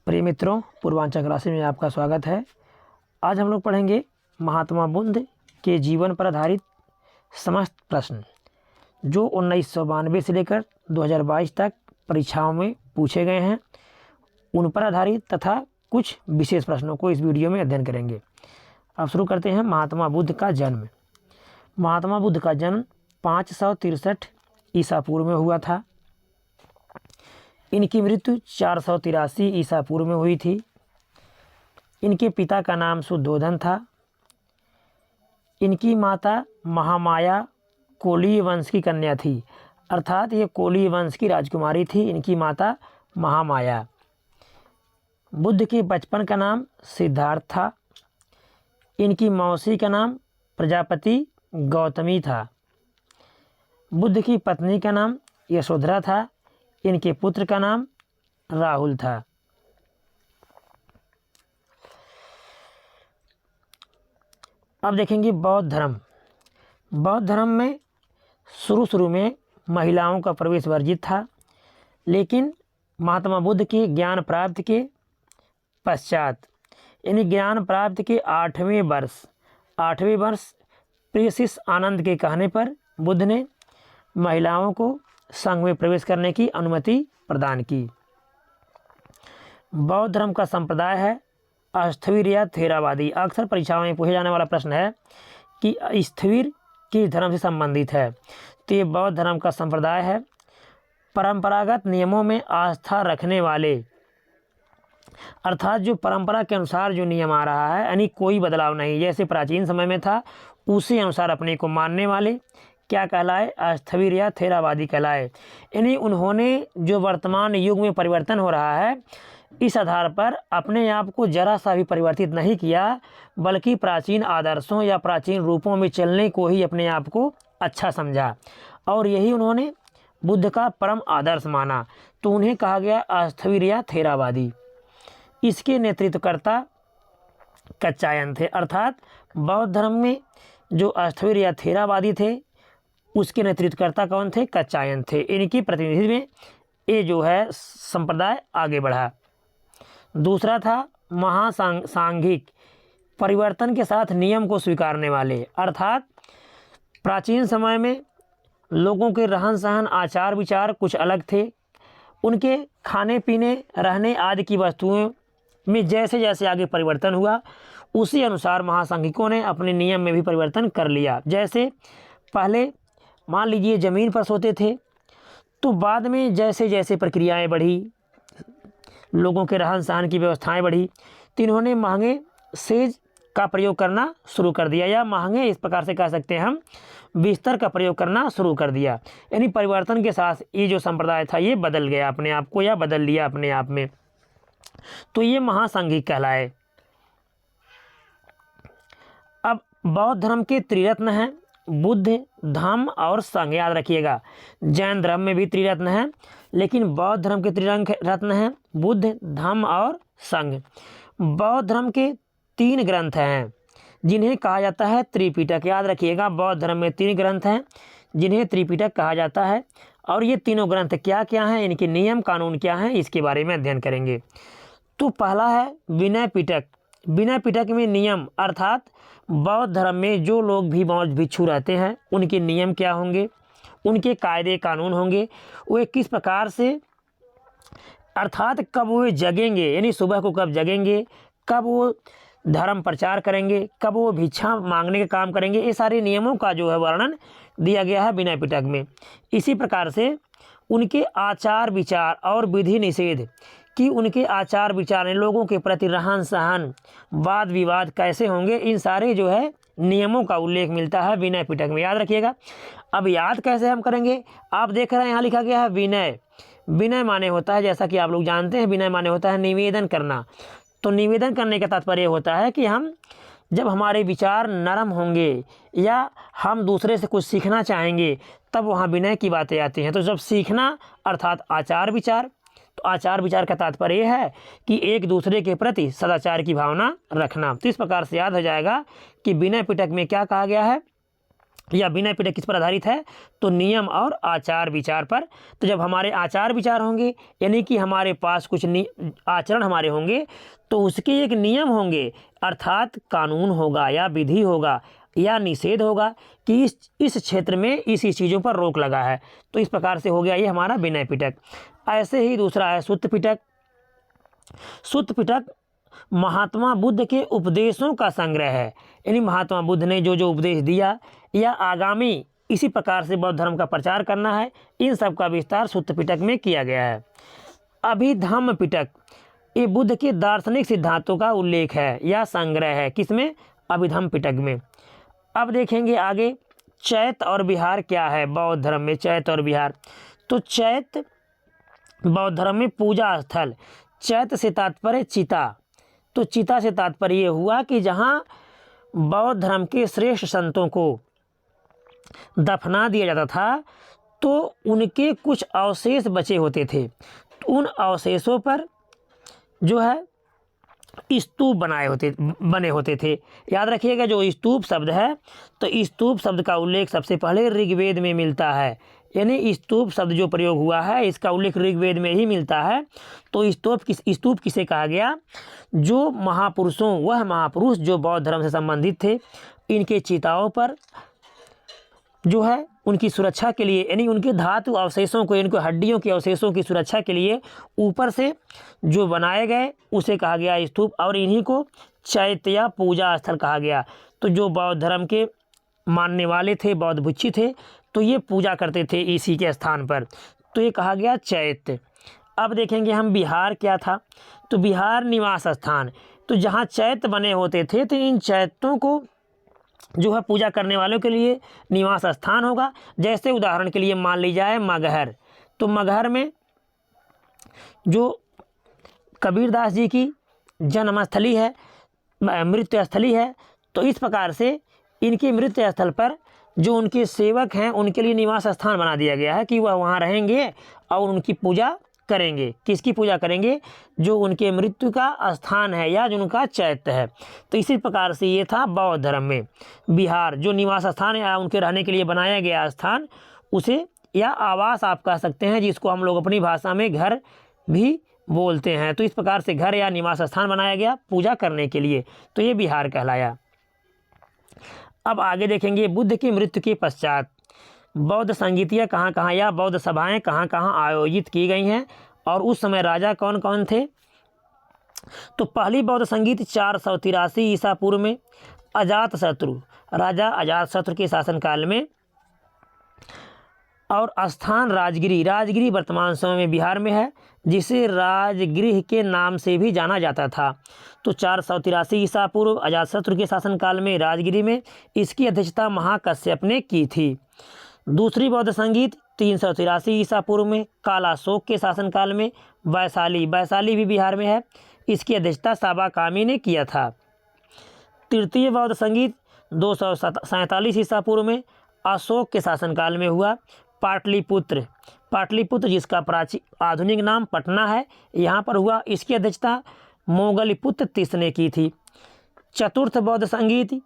प्रिय मित्रों, पूर्वांचल क्लासेस में आपका स्वागत है। आज हम लोग पढ़ेंगे महात्मा बुद्ध के जीवन पर आधारित समस्त प्रश्न जो 1992 से लेकर 2022 तक परीक्षाओं में पूछे गए हैं, उन पर आधारित तथा कुछ विशेष प्रश्नों को इस वीडियो में अध्ययन करेंगे। अब शुरू करते हैं। महात्मा बुद्ध का जन्म। महात्मा बुद्ध का जन्म 563 ईसा पूर्व में हुआ था। इनकी मृत्यु 483 ईसा पूर्व में हुई थी। इनके पिता का नाम शुद्धोधन था। इनकी माता महामाया कोलीय वंश की कन्या थी, अर्थात ये कोलीय वंश की राजकुमारी थी। इनकी माता महामाया। बुद्ध के बचपन का नाम सिद्धार्थ था। इनकी मौसी का नाम प्रजापति गौतमी था। बुद्ध की पत्नी का नाम यशोधरा था। इनके पुत्र का नाम राहुल था। अब देखेंगे बौद्ध धर्म। बौद्ध धर्म में शुरू में महिलाओं का प्रवेश वर्जित था, लेकिन महात्मा बुद्ध के ज्ञान प्राप्ति के पश्चात यानी ज्ञान प्राप्ति के 8वें वर्ष प्रियसिस आनंद के कहने पर बुद्ध ने महिलाओं को संघ में प्रवेश करने की अनुमति प्रदान की। बौद्ध धर्म का संप्रदाय है अस्थविर या थेरावादी। अक्सर परीक्षाओं में पूछे जाने वाला प्रश्न है कि स्थविर किस धर्म से संबंधित है, तो ये बौद्ध धर्म का संप्रदाय है। परंपरागत नियमों में आस्था रखने वाले, अर्थात जो परंपरा के अनुसार जो नियम आ रहा है, यानी कोई बदलाव नहीं, जैसे प्राचीन समय में था उसी अनुसार अपने को मानने वाले क्या कहलाए? अस्थविर या थेरावादी कहलाए। यानी उन्होंने जो वर्तमान युग में परिवर्तन हो रहा है, इस आधार पर अपने आप को जरा सा भी परिवर्तित नहीं किया, बल्कि प्राचीन आदर्शों या प्राचीन रूपों में चलने को ही अपने आप को अच्छा समझा, और यही उन्होंने बुद्ध का परम आदर्श माना। तो उन्हें कहा गया अस्थविर या थेरावादी। इसके नेतृत्वकर्ता कच्चायन थे, अर्थात बौद्ध धर्म में जो अस्थविर या थेरावादी थे उसके नेतृत्वकर्ता कौन थे? कच्चायन थे। इनकी प्रतिनिधि में ये जो है संप्रदाय आगे बढ़ा। दूसरा था महासांघिक, परिवर्तन के साथ नियम को स्वीकारने वाले, अर्थात प्राचीन समय में लोगों के रहन सहन आचार विचार कुछ अलग थे। उनके खाने पीने रहने आदि की वस्तुओं में जैसे जैसे आगे परिवर्तन हुआ, उसी अनुसार महासांघिकों ने अपने नियम में भी परिवर्तन कर लिया। जैसे पहले मान लीजिए ज़मीन पर सोते थे, तो बाद में जैसे जैसे प्रक्रियाएं बढ़ी, लोगों के रहन सहन की व्यवस्थाएं बढ़ी, तो इन्होंने महंगे सेज का प्रयोग करना शुरू कर दिया, या महंगे इस प्रकार से कह सकते हैं हम बिस्तर का प्रयोग करना शुरू कर दिया। यानी परिवर्तन के साथ ये जो संप्रदाय था ये बदल गया अपने आप को, या बदल लिया अपने आप में, तो ये महासांघिक कहलाए। अब बौद्ध धर्म के त्रिरत्न हैं बुद्ध, धम्म और संघ। याद रखिएगा, जैन धर्म में भी त्रिरत्न है, लेकिन बौद्ध धर्म के त्रिरत्न हैं बुद्ध, धम्म और संघ। बौद्ध धर्म के 3 ग्रंथ हैं जिन्हें कहा जाता है त्रिपिटक। याद रखिएगा, बौद्ध धर्म में 3 ग्रंथ हैं जिन्हें त्रिपिटक कहा जाता है, और ये तीनों ग्रंथ क्या क्या हैं, इनके नियम कानून क्या हैं, इसके बारे में अध्ययन करेंगे। तो पहला है विनय पिटक। विनय पिटक में नियम, अर्थात बौद्ध धर्म में जो लोग भी मौज भिक्षु रहते हैं उनके नियम क्या होंगे, उनके कायदे कानून होंगे, वे किस प्रकार से, अर्थात कब वे जगेंगे, यानी सुबह को कब जगेंगे, कब वो धर्म प्रचार करेंगे, कब वो भिक्षा मांगने का काम करेंगे, ये सारे नियमों का जो है वर्णन दिया गया है विनय पिटक में। इसी प्रकार से उनके आचार विचार और विधि निषेध कि उनके आचार विचार, लोगों के प्रति रहन सहन, वाद विवाद कैसे होंगे, इन सारे जो है नियमों का उल्लेख मिलता है विनय पिटक में। याद रखिएगा। अब याद कैसे हम करेंगे? आप देख रहे हैं यहाँ लिखा गया है विनय। विनय माने होता है, जैसा कि आप लोग जानते हैं, विनय माने होता है निवेदन करना। तो निवेदन करने का तात्पर्य होता है कि हम जब हमारे विचार नरम होंगे या हम दूसरे से कुछ सीखना चाहेंगे, तब वहाँ विनय की बातें आती हैं। तो जब सीखना अर्थात आचार विचार, तो आचार विचार का तात्पर्य यह है कि एक दूसरे के प्रति सदाचार की भावना रखना। तो इस प्रकार से याद हो जाएगा कि विनय पिटक में क्या कहा गया है? या विनय पिटक किस पर आधारित है, तो नियम और आचार विचार पर। तो जब हमारे आचार विचार होंगे, यानी कि हमारे पास कुछ आचरण हमारे होंगे, तो उसके एक नियम होंगे, अर्थात कानून होगा या विधि होगा या निषेध होगा कि इस क्षेत्र में इस चीज़ों पर रोक लगा है। तो इस प्रकार से हो गया ये हमारा विनय पिटक। ऐसे ही दूसरा है सुत्त पिटक। सुत्त पिटक महात्मा बुद्ध के उपदेशों का संग्रह है, यानी महात्मा बुद्ध ने जो जो उपदेश दिया या आगामी इसी प्रकार से बौद्ध धर्म का प्रचार करना है, इन सब का विस्तार सुत्त पिटक में किया गया है। अभिधम्म पिटक ये बुद्ध के दार्शनिक सिद्धांतों का उल्लेख है या संग्रह है, किसमें, अभिधम्म पिटक में। अब देखेंगे आगे चैत और विहार क्या है बौद्ध धर्म में। चैत और विहार, तो चैत बौद्ध धर्म में पूजा स्थल। चैत से तात्पर्य चिता, तो चिता से तात्पर्य ये हुआ कि जहाँ बौद्ध धर्म के श्रेष्ठ संतों को दफना दिया जाता था, तो उनके कुछ अवशेष बचे होते थे, तो उन अवशेषों पर जो है स्तूप बने होते थे। याद रखिएगा जो स्तूप शब्द है, तो स्तूप शब्द का उल्लेख सबसे पहले ऋग्वेद में मिलता है, यानी स्तूप शब्द जो प्रयोग हुआ है इसका उल्लेख ऋग्वेद में ही मिलता है। तो स्तूप किसे कहा गया, जो महापुरुषों, वह महापुरुष जो बौद्ध धर्म से संबंधित थे, इनके चिताओं पर जो है उनकी सुरक्षा के लिए, यानी उनके धातु अवशेषों को, इनको हड्डियों के अवशेषों की सुरक्षा के लिए ऊपर से जो बनाए गए उसे कहा गया स्तूप, और इन्हीं को चैत्य या पूजा स्थल कहा गया। तो जो बौद्ध धर्म के मानने वाले थे, बौद्ध भिक्षु थे, तो ये पूजा करते थे इसी के स्थान पर, तो ये कहा गया चैत्य। अब देखेंगे हम विहार क्या था, तो विहार निवास स्थान। तो जहाँ चैत्य बने होते थे, तो इन चैत्यों को जो है पूजा करने वालों के लिए निवास स्थान होगा। जैसे उदाहरण के लिए मान ली जाए मगहर, तो मगहर में जो कबीरदास जी की जन्मस्थली है, मृत्यु स्थली है, तो इस प्रकार से इनके मृत्यु स्थल पर जो उनके सेवक हैं उनके लिए निवास स्थान बना दिया गया है कि वह वहाँ रहेंगे और उनकी पूजा करेंगे। किसकी पूजा करेंगे, जो उनके मृत्यु का स्थान है या जो उनका चैत्य है। तो इसी प्रकार से ये था बौद्ध धर्म में विहार, जो निवास स्थान या उनके रहने के लिए बनाया गया स्थान, उसे या आवास आप कह सकते हैं, जिसको हम लोग अपनी भाषा में घर भी बोलते हैं। तो इस प्रकार से घर या निवास स्थान बनाया गया पूजा करने के लिए, तो ये विहार कहलाया। अब आगे देखेंगे बुद्ध की मृत्यु के पश्चात बौद्ध संगीतियाँ कहाँ कहाँ या बौद्ध सभाएं कहाँ कहाँ आयोजित की गई हैं, और उस समय राजा कौन कौन थे। तो पहली बौद्ध संगीत 483 ईसा पूर्व में अजातशत्रु, राजा अजातशत्रु के शासनकाल में, और स्थान राजगिरी वर्तमान समय में बिहार में है, जिसे राजगृह के नाम से भी जाना जाता था। तो 483 ईसा पूर्व अजातशत्रु के शासनकाल में राजगिरी में इसकी अध्यक्षता महाकश्यप ने की थी। दूसरी बौद्ध संगीत 383 ईसा पूर्व में कालाशोक के शासनकाल में वैशाली भी बिहार में है, इसकी अध्यक्षता साबा कामी ने किया था। तृतीय बौद्ध संगीत 247 ईसा पूर्व में अशोक के शासनकाल में हुआ। पाटलिपुत्र जिसका प्राचीन आधुनिक नाम पटना है, यहाँ पर हुआ, इसकी अध्यक्षता मोगलिपुत्र तीसरे ने की थी। चतुर्थ बौद्ध संगीत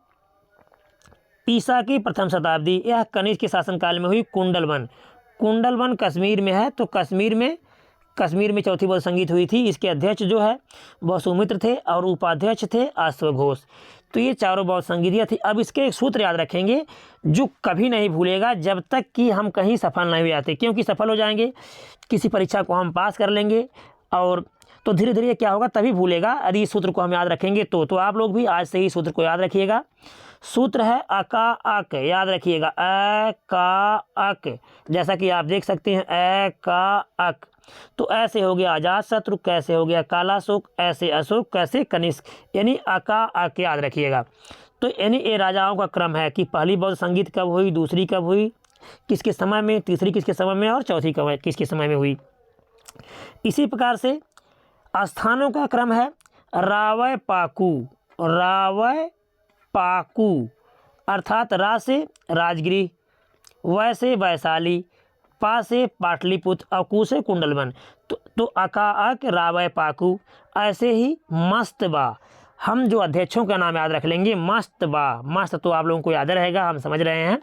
ईसा की प्रथम शताब्दी, यह कनिष्क के शासनकाल में हुई। कुंडलवन कश्मीर में है, तो कश्मीर में चौथी बौद्ध संगीत हुई थी। इसके अध्यक्ष जो है वह सुमित्र थे और उपाध्यक्ष थे अश्वघोष। तो ये चारों बौद्ध संगीतियाँ थी। अब इसके एक सूत्र याद रखेंगे जो कभी नहीं भूलेगा जब तक कि हम कहीं सफल नहीं हो जाते, क्योंकि सफल हो जाएंगे, किसी परीक्षा को हम पास कर लेंगे, और तो धीरे धीरे क्या होगा तभी भूलेगा। यदि इस सूत्र को हम याद रखेंगे तो आप लोग भी आज से ही सूत्र को याद रखिएगा। सूत्र है अका अक, याद रखिएगा अ का अक, जैसा कि आप देख सकते हैं अ का अक। तो ऐसे हो गया अजातशत्रु, कैसे हो गया कालाशोक, ऐसे अशोक, कैसे कनिष्क, यानी अका अक याद रखिएगा। तो यानी ये राजाओं का क्रम है कि पहली बौद्ध संगीत कब हुई, दूसरी कब हुई, किसके समय में, तीसरी किसके समय में, और चौथी कब किसके समय में हुई। इसी प्रकार से स्थानों का क्रम है रावय पाकू, अर्थात रा से राजगिरी, वै से वैशाली, पा से पाटलिपुत्र और कू से कुंडलवन। तो अका अक रावय पाकू। ऐसे ही मस्तबा, हम जो अध्यक्षों का नाम याद रख लेंगे, मस्तबा, मस्त तो आप लोगों को याद रहेगा, हम समझ रहे हैं।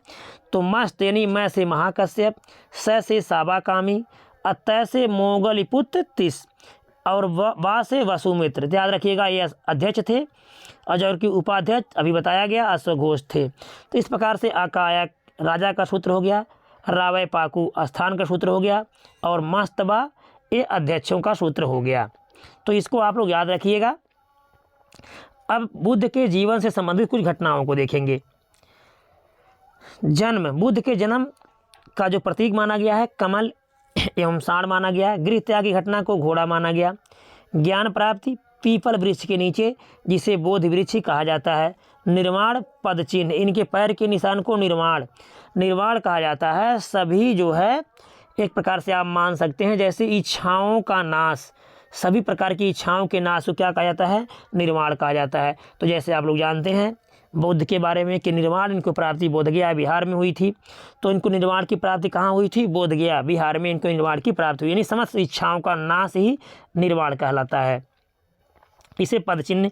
तो मस्त यानी मैं से महाकश्यप, स से साबाकामी, अतः से मोगलिपुत्र तिस, और वा से वसुमित्र। याद रखिएगा ये अध्यक्ष थे, और की उपाध्यक्ष अभी बताया गया अश्वघोष थे। तो इस प्रकार से अकायक राजा का सूत्र हो गया, रावय पाकु स्थान का सूत्र हो गया, और मस्तबा ये अध्यक्षों का सूत्र हो गया। तो इसको आप लोग याद रखिएगा। अब बुद्ध के जीवन से संबंधित कुछ घटनाओं को देखेंगे। जन्म, बुद्ध के जन्म का जो प्रतीक माना गया है कमल एवं साण माना गया है। गृह त्याग की घटना को घोड़ा माना गया। ज्ञान प्राप्ति पीपल वृक्ष के नीचे, जिसे बोध वृक्ष कहा जाता है। निर्वाण पद चिन्ह, इनके पैर के निशान को निर्वाण कहा जाता है। सभी जो है एक प्रकार से आप मान सकते हैं जैसे इच्छाओं का नाश, सभी प्रकार की इच्छाओं के नाश को क्या कहा जाता है, निर्वाण कहा जाता है। तो जैसे आप लोग जानते हैं बुद्ध के बारे में कि निर्वाण इनको प्राप्ति बोधगया बिहार में हुई थी। तो इनको निर्वाण की प्राप्ति कहाँ हुई थी, बोधगया बिहार में इनको निर्वाण की प्राप्ति हुई, यानी समस्त इच्छाओं का नाश ही निर्वाण कहलाता है। इसे पद चिन्ह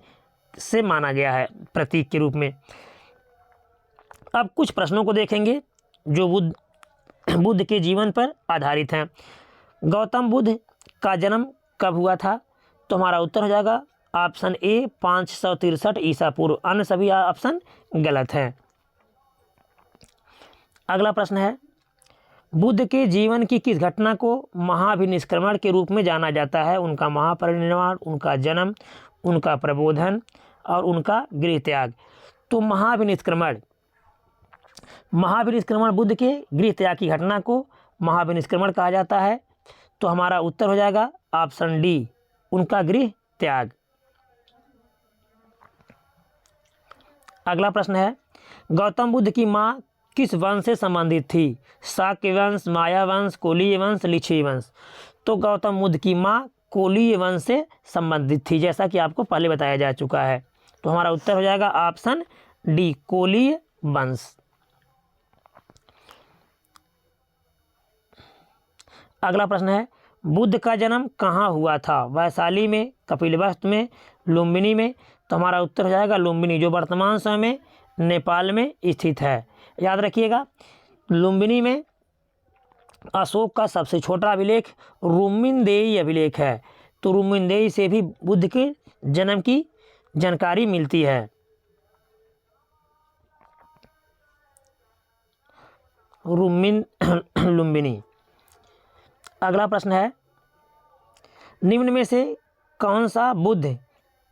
से माना गया है प्रतीक के रूप में। अब कुछ प्रश्नों को देखेंगे जो बुद्ध के जीवन पर आधारित हैं। गौतम बुद्ध का जन्म कब हुआ था? तो हमारा उत्तर हो जाएगा ऑप्शन ए 563 ईसा पूर्व, अन्य सभी ऑप्शन गलत हैं। अगला प्रश्न है, बुद्ध के जीवन की किस घटना को महाभिनिष्क्रमण के रूप में जाना जाता है? उनका महापरिनिर्वाण, उनका जन्म, उनका प्रबोधन और उनका गृह त्याग। तो महाभिनिष्क्रमण बुद्ध के गृह त्याग की घटना को महाभिनिष्क्रमण कहा जाता है। तो हमारा उत्तर हो जाएगा ऑप्शन डी, उनका गृह त्याग। अगला प्रश्न है, गौतम बुद्ध की माँ किस वंश से संबंधित थी? शाक्य वंश, माया वंश, कोलीय वंश, लिच्छवी वंश। तो गौतम बुद्ध की माँ कोलीय वंश से संबंधित थी, जैसा कि आपको पहले बताया जा चुका है। तो हमारा उत्तर हो जाएगा ऑप्शन डी, कोलीय वंश। अगला प्रश्न है, बुद्ध का जन्म कहाँ हुआ था? वैशाली में, कपिलवस्तु में, लुम्बिनी में। तो हमारा उत्तर हो जाएगा लुम्बिनी, जो वर्तमान समय में नेपाल में स्थित है। याद रखिएगा, लुम्बिनी में अशोक का सबसे छोटा अभिलेख रुम्मिनदेई अभिलेख है। तो रुम्मिनदेई से भी बुद्ध के जन्म की जानकारी मिलती है। लुम्बिनी। अगला प्रश्न है, निम्न में से कौन सा बुद्ध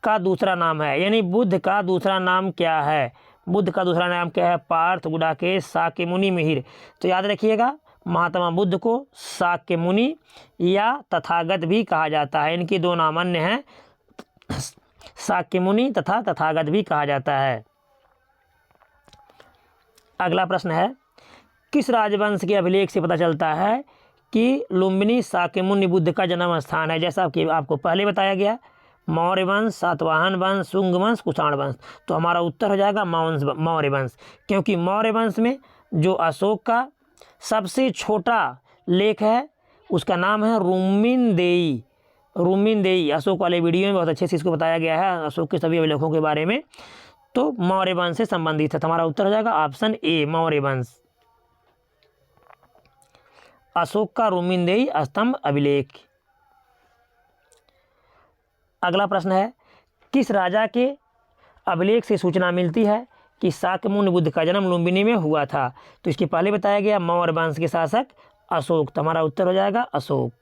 का दूसरा नाम है? यानी बुद्ध का दूसरा नाम क्या है? बुद्ध का दूसरा नाम क्या है? पार्थ, गुडाकेश, शाक्यमुनि, मिहिर। तो याद रखिएगा, महात्मा बुद्ध को शाक्यमुनि या तथागत भी कहा जाता है। इनके दो नाम अन्य हैं, शाक्यमुनि तथा तथागत भी कहा जाता है। अगला प्रश्न है, किस राजवंश के अभिलेख से पता चलता है कि लुम्बिनी शाक्यमुनि बुद्ध का जन्म स्थान है? जैसा कि आपको पहले बताया गया, मौर्य वंश, सातवाहन वंश, शुंग वंश, कुषाण वंश। तो हमारा उत्तर हो जाएगा मौर्य वंश, क्योंकि मौर्य वंश में जो अशोक का सबसे छोटा लेख है उसका नाम है रुम्मिनदेई। अशोक वाले वीडियो में बहुत अच्छे से इसको बताया गया है, अशोक के सभी अभिलेखों के बारे में। तो मौर्य वंश से संबंधित है। तो हमारा उत्तर हो जाएगा ऑप्शन ए, मौर्य वंश। अशोक का रुम्मिनदेई स्तंभ अभिलेख। अगला प्रश्न है, किस राजा के अभिलेख से सूचना मिलती है कि शाक्यमुनि बुद्ध का जन्म लुम्बिनी में हुआ था? तो इसके पहले बताया गया मौर्य वंश के शासक अशोक। तो हमारा उत्तर हो जाएगा अशोक।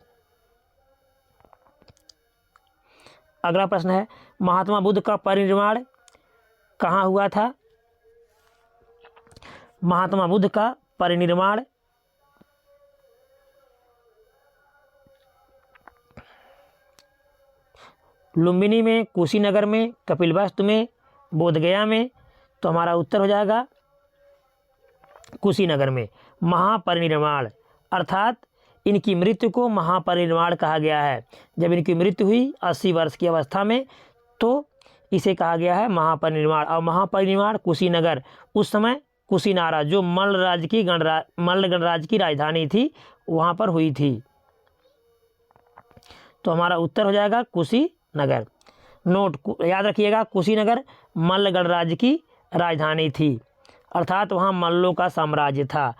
अगला प्रश्न है, महात्मा बुद्ध का परिनिर्वाण कहाँ हुआ था? महात्मा बुद्ध का परिनिर्वाण लुम्बिनी में, कुशीनगर में, कपिलवस्तु में, बोधगया में। तो हमारा उत्तर हो जाएगा कुशीनगर में। महापरिनिर्वाण अर्थात इनकी मृत्यु को महापरिनिर्वाण कहा गया है। जब इनकी मृत्यु हुई 80 वर्ष की अवस्था में, तो इसे कहा गया है महापरिनिर्वाण। और महापरिनिर्वाण कुशीनगर, उस समय कुशीनारा जो मल्ल गणराज्य की राजधानी थी, वहाँ पर हुई थी। तो हमारा उत्तर हो जाएगा कुशीनगर। नोट, याद रखिएगा, कुशीनगर मल्ल गणराज्य की राजधानी थी, अर्थात वहाँ मल्लों का साम्राज्य था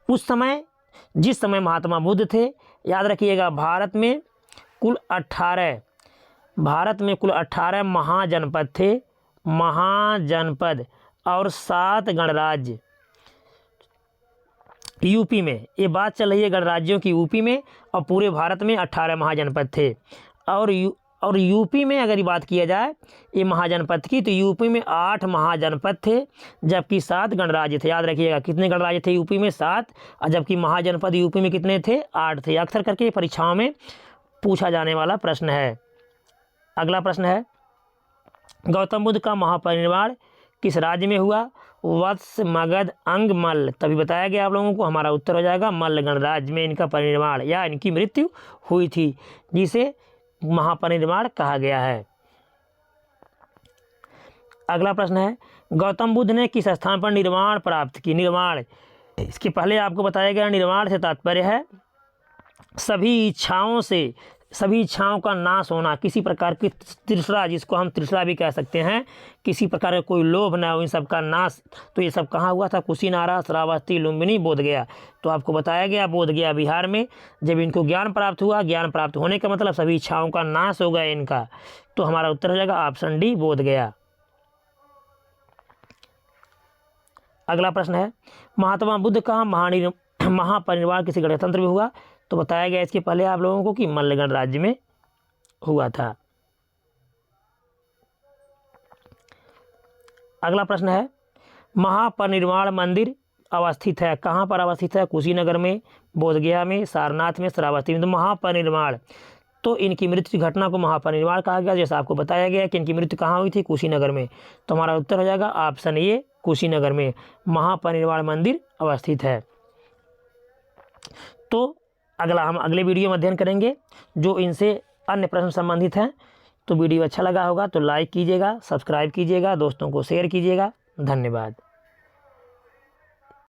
उस समय। जिस समय महात्मा बुद्ध थे, याद रखिएगा, भारत में कुल 18 महाजनपद थे, महाजनपद, और 7 गणराज्य यूपी में। ये बात चल रही है गणराज्यों की यूपी में, और पूरे भारत में 18 महाजनपद थे। और यूपी में अगर ये बात किया जाए ये महाजनपद की, तो यूपी में 8 महाजनपद थे, जबकि 7 गणराज्य थे। याद रखिएगा, कितने गणराज्य थे यूपी में? 7, और जबकि महाजनपद यूपी में कितने थे? 8 थे। अक्सर करके परीक्षाओं में पूछा जाने वाला प्रश्न है। अगला प्रश्न है, गौतम बुद्ध का महापरिनिर्वाण किस राज्य में हुआ? वत्स, मगध, अंग, मल्ल। तभी बताया गया आप लोगों को, हमारा उत्तर हो जाएगा मल्ल गणराज्य में इनका परिनिर्वाण या इनकी मृत्यु हुई थी, जिसे महापरिनिर्वाण कहा गया है। अगला प्रश्न है, गौतम बुद्ध ने किस स्थान पर निर्वाण प्राप्त की? निर्वाण, इसके पहले आपको बताया गया निर्वाण से तात्पर्य है सभी इच्छाओं का नाश होना, किसी प्रकार की तृष्णा, जिसको हम तृष्णा भी कह सकते हैं, किसी प्रकार का कोई लोभ ना हो, इन सब का नाश। तो ये सब कहाँ हुआ था? कुशीनारा, श्रावस्ती, लुम्बिनी, बोधगया। तो आपको बताया गया बोधगया बिहार में जब इनको ज्ञान प्राप्त हुआ। ज्ञान प्राप्त होने का मतलब सभी इच्छाओं का नाश हो गया इनका। तो हमारा उत्तर हो जाएगा ऑप्शन डी, बोधगया। अगला प्रश्न है, महात्मा बुद्ध का महापरिनिर्वाण किसी गणतंत्र में हुआ? तो बताया गया इसके पहले आप लोगों को कि मल्ल गणराज्य में हुआ था। अगला प्रश्न है, महापरिनिर्वाण मंदिर अवस्थित है, कहाँ पर अवस्थित है? कुशीनगर में, बोधगया में, सारनाथ में, श्रावस्ती में। तो महापरिनिर्वाण, तो इनकी मृत्यु की घटना को महापरिनिर्वाण कहा गया, जैसा आपको बताया गया कि इनकी मृत्यु कहाँ हुई थी? कुशीनगर में। तो हमारा उत्तर हो जाएगा ऑप्शन ए, कुशीनगर में महापरिनिर्वाण मंदिर अवस्थित है। तो हम अगले वीडियो में अध्ययन करेंगे जो इनसे अन्य प्रश्न संबंधित हैं। तो वीडियो अच्छा लगा होगा तो लाइक कीजिएगा, सब्सक्राइब कीजिएगा, दोस्तों को शेयर कीजिएगा। धन्यवाद।